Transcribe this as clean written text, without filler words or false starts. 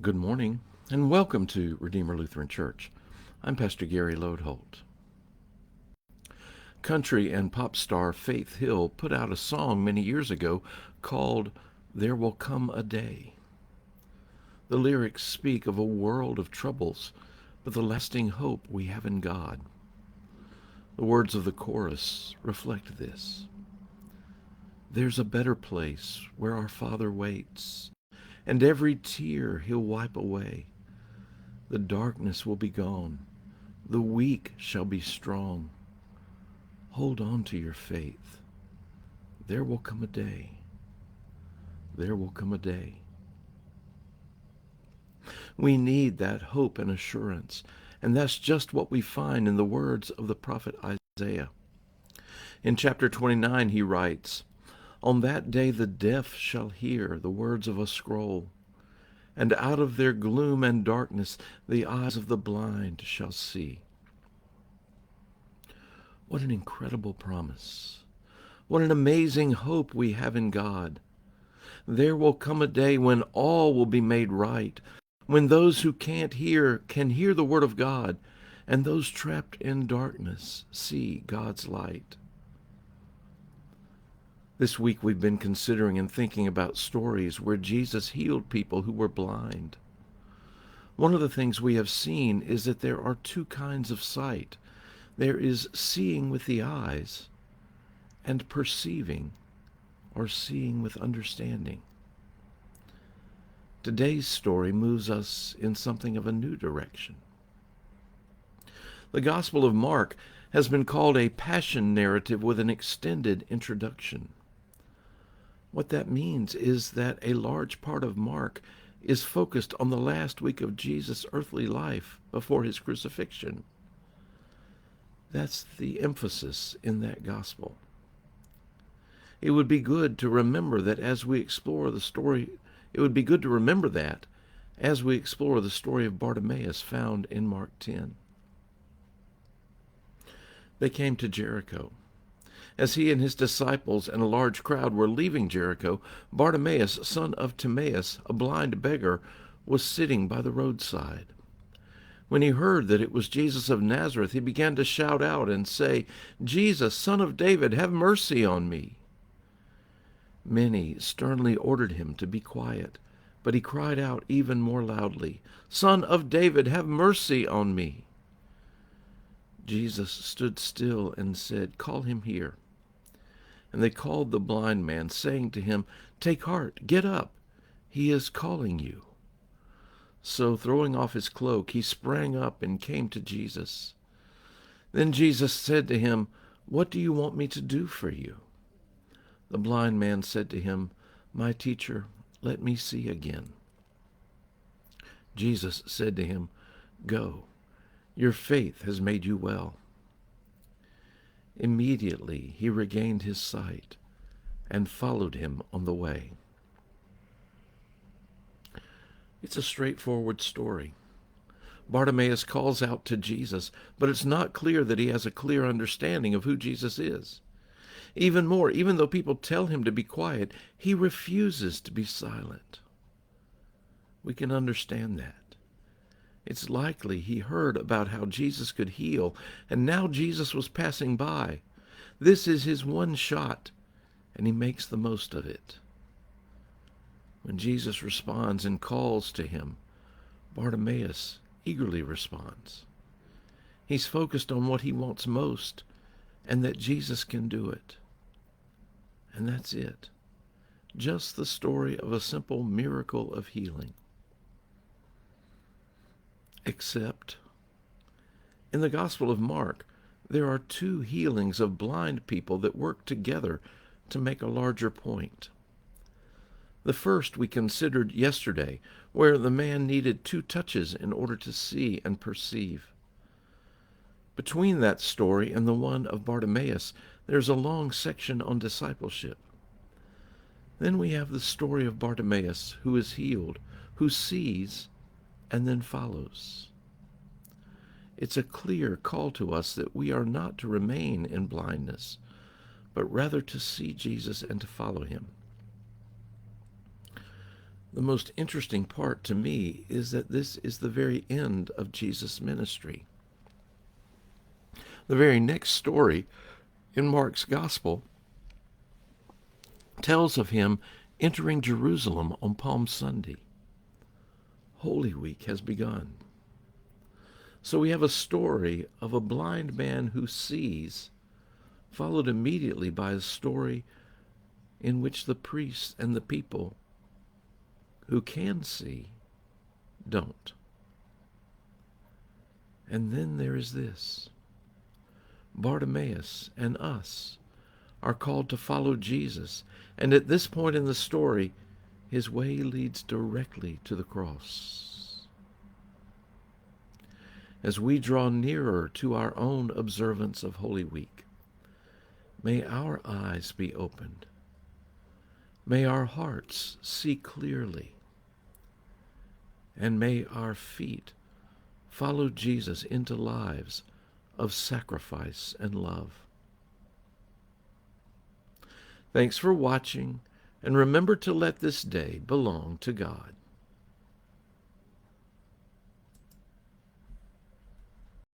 Good morning, and welcome to Redeemer Lutheran Church. I'm Pastor Gary Lodeholt. Country and pop star Faith Hill put out a song many years ago called There Will Come a Day. The lyrics speak of a world of troubles, but the lasting hope we have in God. The words of the chorus reflect this. There's a better place where our Father waits, and every tear he'll wipe away. The darkness will be gone, the weak shall be strong. Hold on to your faith. There will come a day. There will come a day. We need that hope and assurance, and that's just what we find in the words of the prophet Isaiah. In chapter 29 he writes, On that day the deaf shall hear the words of a scroll, and out of their gloom and darkness the eyes of the blind shall see. What an incredible promise. What an amazing hope we have in God. There will come a day when all will be made right, when those who can't hear can hear the word of God, and those trapped in darkness see God's light. This week we've been considering and thinking about stories where Jesus healed people who were blind. One of the things we have seen is that there are two kinds of sight. There is seeing with the eyes and perceiving or seeing with understanding. Today's story moves us in something of a new direction. The Gospel of Mark has been called a passion narrative with an extended introduction. What that means is that a large part of Mark is focused on the last week of Jesus' earthly life before his crucifixion. That's the emphasis in that gospel. It would be good to remember that as we explore the story, of Bartimaeus found in Mark 10. They came to Jericho. As he and his disciples and a large crowd were leaving Jericho, Bartimaeus, son of Timaeus, a blind beggar, was sitting by the roadside. When he heard that it was Jesus of Nazareth, he began to shout out and say, Jesus, son of David, have mercy on me. Many sternly ordered him to be quiet, but he cried out even more loudly, Son of David, have mercy on me. Jesus stood still and said, Call him here. And they called the blind man, saying to him, Take heart, get up, he is calling you. So, throwing off his cloak, he sprang up and came to Jesus. Then Jesus said to him, What do you want me to do for you? The blind man said to him, My teacher, let me see again. Jesus said to him, Go, your faith has made you well. Immediately he regained his sight and followed him on the way. It's a straightforward story. Bartimaeus calls out to Jesus, but it's not clear that he has a clear understanding of who Jesus is. Even more, even though people tell him to be quiet, he refuses to be silent. We can understand that. It's likely he heard about how Jesus could heal, and now Jesus was passing by. This is his one shot, and he makes the most of it. When Jesus responds and calls to him, Bartimaeus eagerly responds. He's focused on what he wants most, and that Jesus can do it. And that's it. Just the story of a simple miracle of healing. Except, in the Gospel of Mark, there are two healings of blind people that work together to make a larger point. The first we considered yesterday, where the man needed 2 touches in order to see and perceive. Between that story and the one of Bartimaeus, there's a long section on discipleship. Then we have the story of Bartimaeus, who is healed, who sees, and then follows. It's a clear call to us that we are not to remain in blindness, but rather to see Jesus and to follow him. The most interesting part to me is that this is the very end of Jesus' ministry. The very next story in Mark's Gospel tells of him entering Jerusalem on Palm Sunday. Holy Week has begun. So we have a story of a blind man who sees, followed immediately by a story in which the priests and the people who can see don't. And then there is this. Bartimaeus and us are called to follow Jesus, and at this point in the story, his way leads directly to the cross. As we draw nearer to our own observance of Holy Week, may our eyes be opened. May our hearts see clearly. And may our feet follow Jesus into lives of sacrifice and love. Thanks for watching, and remember to let this day belong to God.